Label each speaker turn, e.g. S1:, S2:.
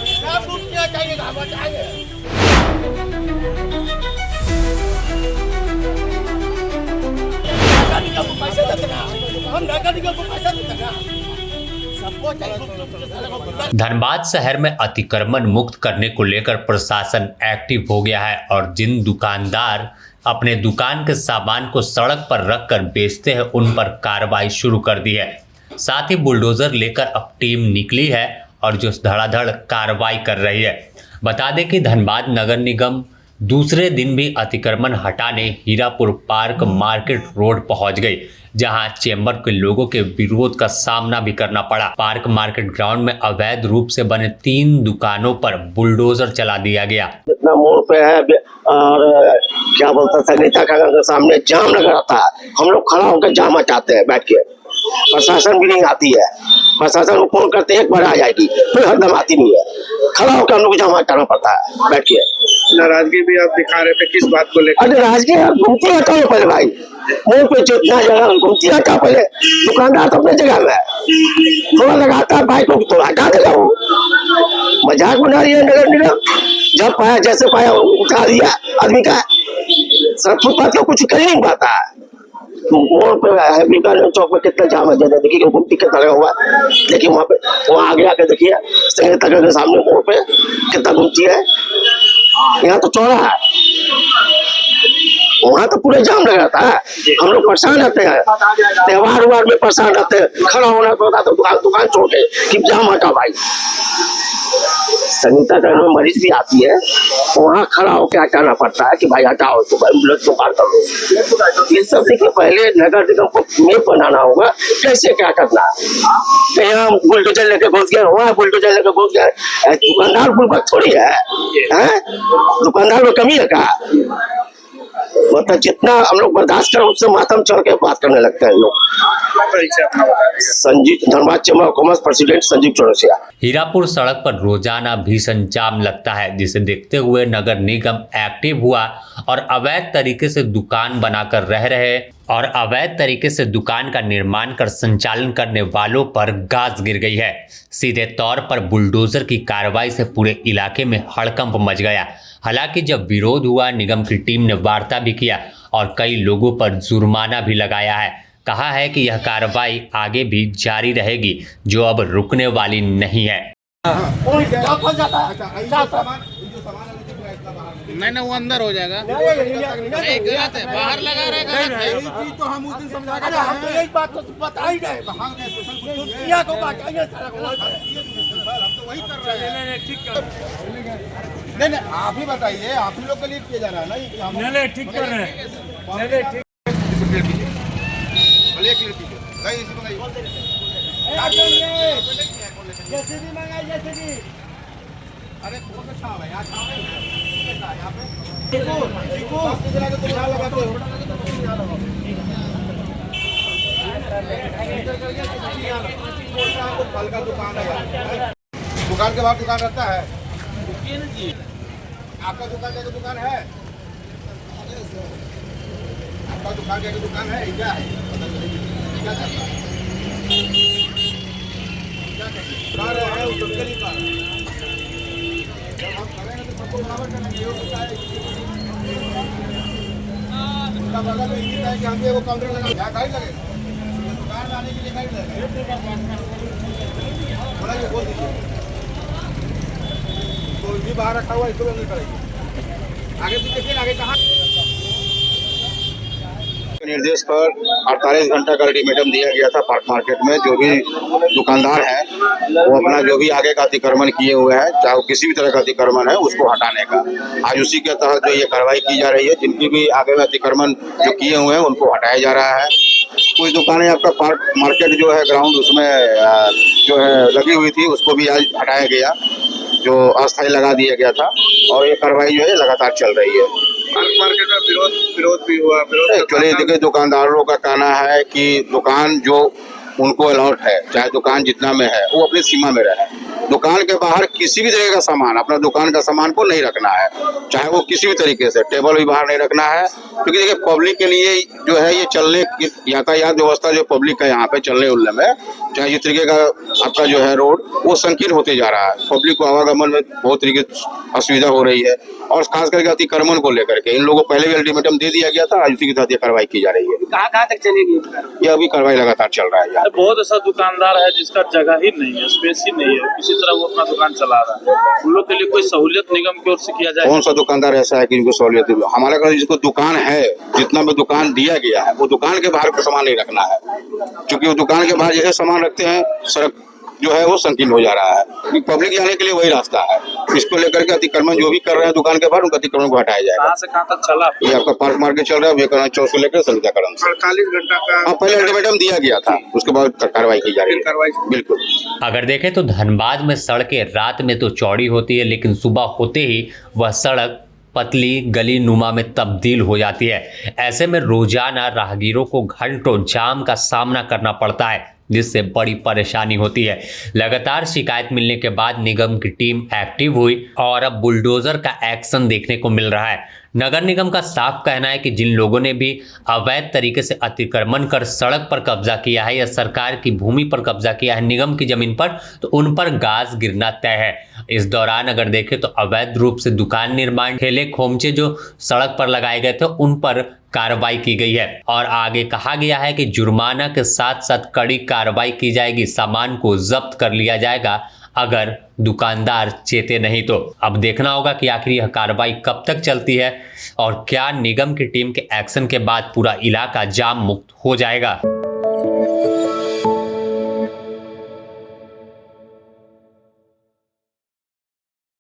S1: सब रुपया चाहिए हम चाहिए नगर निगम को पैसे देते ना हम नगर निगम को पैसा देते ना सबको चाहिए।
S2: धनबाद शहर में अतिक्रमण मुक्त करने को लेकर प्रशासन एक्टिव हो गया है और जिन दुकानदार अपने दुकान के सामान को सड़क पर रखकर बेचते हैं उन पर कार्रवाई शुरू कर दी है। साथ ही बुलडोजर लेकर अब टीम निकली है और जो धड़ाधड़ कार्रवाई कर रही है। बता दें कि धनबाद नगर निगम दूसरे दिन भी अतिक्रमण हटाने हीरापुर पार्क मार्केट रोड पहुंच गई, जहां चेंबर के लोगों के विरोध का सामना भी करना पड़ा। पार्क मार्केट ग्राउंड में अवैध रूप से बने 3 दुकानों पर बुलडोजर चला दिया गया।
S3: जितना मोड़ पे है और क्या बोलता है संगीता का घर के सामने जाम लगा रहता है, हम लोग खड़ा होकर जाम हटाते हैं बैठ के। प्रशासन भी नहीं आती है, प्रशासन को फोन करते हैं एक बार आ जाएगी, फिर हरदम आती नहीं है। खड़ा होकर हम लोग जाम हटाना पड़ता है बैठ के।
S4: नाराजगी भी आप दिखा रहे थे, किस बात को लेकर?
S3: अरे नाराजगी घूमती हटाओ पहले भाई, मोड़ पे जितना जगह घूमती हटाओ पहले। दुकानदार तो अपने जगह में है, थोड़ा लगाता है बाइक को तो हटा देगा। वो मजाक बना रही है नगर निगम, जब पाया जैसे पाया उठा दिया आदमी का। सब फुटपाथ का कुछ कर ही नहीं पाता है। मोड़ पे चौक पे कितना जाम है, देखिए घूमती कितना लगा हुआ है। देखिए वहाँ आगे आके देखिए संगीता के सामने मोड़ पे कितना घूमती है। यहाँ तो चौड़ा है, वहाँ तो पूरे जाम लगा रहता है। हम लोग परेशान रहते हैं, त्योहार उहार में परेशान रहते हैं। खड़ा होना पड़ता तो दुकान छोड़ के कि जाम हटा भाई। संगीता का मरीज भी आती है, वहाँ खड़ा होकर हटाना पड़ता है कि भाई हटाओ तो एम्बुलेंस को पार करो। ये सब देखिए पहले नगर निगम को मैप बनाना होगा, कैसे क्या करना है। यहाँ बुलडोजर लेके घुस गया, वहाँ बुलडोजर लेके घुस गया। दुकानदार बुलबक थोड़ी है, दुकानदार में कमी है क्या? मतलब जितना हम लोग बर्दाश्त करें उससे मातम चढ़ के बात करने लगते हैं लोग। Sanjeev, Dhanbad chamber of commerce president Sanjeev Chaurasia.
S2: Hirapur सड़क पर रोजाना भीषण जाम लगता है, जिसे देखते हुए नगर निगम एक्टिव हुआ और अवैध तरीके से दुकान बनाकर रह रहे और अवैध तरीके से दुकान का निर्माण कर संचालन करने वालों पर गाज गिर गई है। सीधे तौर पर बुलडोजर की कार्रवाई से पूरे इलाके में हड़कंप मच गया। हालांकि जब विरोध हुआ, निगम की टीम ने वार्ता भी किया और कई लोगों पर जुर्माना भी लगाया है। कहा है कि यह कार्रवाई आगे भी जारी रहेगी, जो अब रुकने वाली नहीं है।
S4: नहीं, वो अंदर हो जाएगा। नहीं, गलत है, बाहर लगा रहे गलत है।
S1: यही चीज तो हम उस दिन समझा के हम तो यही बात तो बता ही रहे। दुनिया को बांटेंगे सारा गलत है।
S4: हम तो वही कर रहे हैं।
S1: ठीक कर
S4: नहीं, आप ही बताइए, आप ही लोग के लिए किया जा रहा है ना?
S1: नहीं ठीक कर रहे हैं। नहीं ठीक जैसे भी मंगाई जैसे भी।
S4: अरे बहुत अच्छा है यार, यहाँ पे फल का दुकान है, दुकान के बाहर दुकान रहता है। आपका दुकान जगह दुकान है, आपका दुकान जगह दुकान है, क्या है? क्या करता है? क्या करता है? उसके लिए कार जब हम करेंगे तो सबको बराबर करेंगे। उसका बगल में ये है कि हम ये वो काउंटर लगा, यहाँ गाड़ी लगे दुकान में आने के लिए गाड़ी लगे। बोला ये बोल दीजिए, तो ये बाहर रखा हुआ इसको नहीं करेंगे। आगे भी देखिए, आगे कहाँ
S5: निर्देश पर 48 घंटा का अल्टीमेटम दिया गया था। पार्क मार्केट में जो भी दुकानदार है वो अपना जो भी आगे का अतिक्रमण किए हुए हैं, चाहे वो किसी भी तरह का अतिक्रमण है, उसको हटाने का आज उसी के तहत जो ये कार्रवाई की जा रही है। जिनकी भी आगे में अतिक्रमण जो किए हुए हैं उनको हटाया जा रहा है। कुछ दुकानें आपका पार्क मार्केट जो है ग्राउंड उसमें जो है लगी हुई थी, उसको भी आज हटाया गया, जो अस्थायी लगा दिया गया था। और ये कार्रवाई जो है लगातार चल रही है।
S4: मार्केट में विरोध भी हुआ।
S5: एक्चुअली देखिए, दुकानदारों का कहना है कि दुकान जो उनको अलाउड है, चाहे दुकान जितना में है, वो अपनी सीमा में रहे। दुकान के बाहर किसी भी तरह का सामान, अपना दुकान का सामान को नहीं रखना है, चाहे वो किसी भी तरीके से, टेबल भी बाहर नहीं रखना है, क्योंकि देखिए पब्लिक के लिए जो है ये चलने यातायात व्यवस्था जो पब्लिक है यहाँ पे चलने उलने में, चाहे इस तरीके का आपका जो है रोड वो संकीर्ण होते जा रहा है, पब्लिक को आवागमन में बहुत तरीके असुविधा हो रही है, और खास करके अतिक्रमण को लेकर के इन लोगों को पहले भी अल्टीमेटम दे दिया गया था, आज उसी के साथ ये कार्रवाई की जा रही है।
S6: कहाँ तक चलेगी
S5: ये अभी कार्रवाई लगातार चल रहा है।
S6: बहुत ऐसा दुकानदार है जिसका जगह ही नहीं है, स्पेस ही नहीं है, किसी तरह वो अपना दुकान चला रहा है, उन लोग के लिए कोई सहूलियत निगम की ओर से किया जाए?
S5: कौन सा दुकानदार ऐसा है कि इनको सहूलियत? हमारा कहना जिसको दुकान है, जितना भी दुकान दिया गया है वो दुकान के बाहर का सामान नहीं रखना है, क्योंकि वो दुकान के बाहर जैसे सामान रखते हैं सड़क जो है वो संकीर्ण हो जा रहा है, पब्लिक जाने के लिए वही रास्ता है। इसको लेकर के अतिक्रमण जो भी कर रहे हैं दुकान के बाहर, उनका अतिक्रमण को हटाया जाएगा।
S6: कहाँ से कहाँ तक चला?
S5: ये आपका पार्क मार्केट चल रहा है, विवेकानंद चौक से लेकर संध्याकरण
S4: 48 घंटा का
S5: पहले अल्टीमेटम दिया गया था, उसके बाद कार्रवाई की जा रही है। बिल्कुल।
S2: अगर देखें तो धनबाद में सड़कें रात में तो चौड़ी होती है, लेकिन सुबह होते ही वह सड़क पतली गली नुमा में तब्दील हो जाती है। ऐसे में रोजाना राहगीरों को घंटों जाम का सामना करना पड़ता है, जिससे बड़ी परेशानी होती है। लगातार शिकायत मिलने के बाद निगम की टीम एक्टिव हुई और अब बुलडोजर का एक्शन देखने को मिल रहा है। नगर निगम का साफ कहना है कि जिन लोगों ने भी अवैध तरीके से अतिक्रमण कर सड़क पर कब्जा किया है या सरकार की भूमि पर कब्जा किया है निगम की जमीन पर, तो उन पर गाज गिरना तय है। इस दौरान अगर देखें तो अवैध रूप से दुकान निर्माण, ठेले खोमचे जो सड़क पर लगाए गए थे उन पर कार्रवाई की गई है और आगे कहा गया है कि जुर्माना के साथ साथ कड़ी कार्रवाई की जाएगी, सामान को जब्त कर लिया जाएगा अगर दुकानदार चेते नहीं तो। अब देखना होगा कि आखिर यह कार्रवाई कब तक चलती है और क्या निगम की टीम के एक्शन के बाद पूरा इलाका जाम मुक्त हो जाएगा।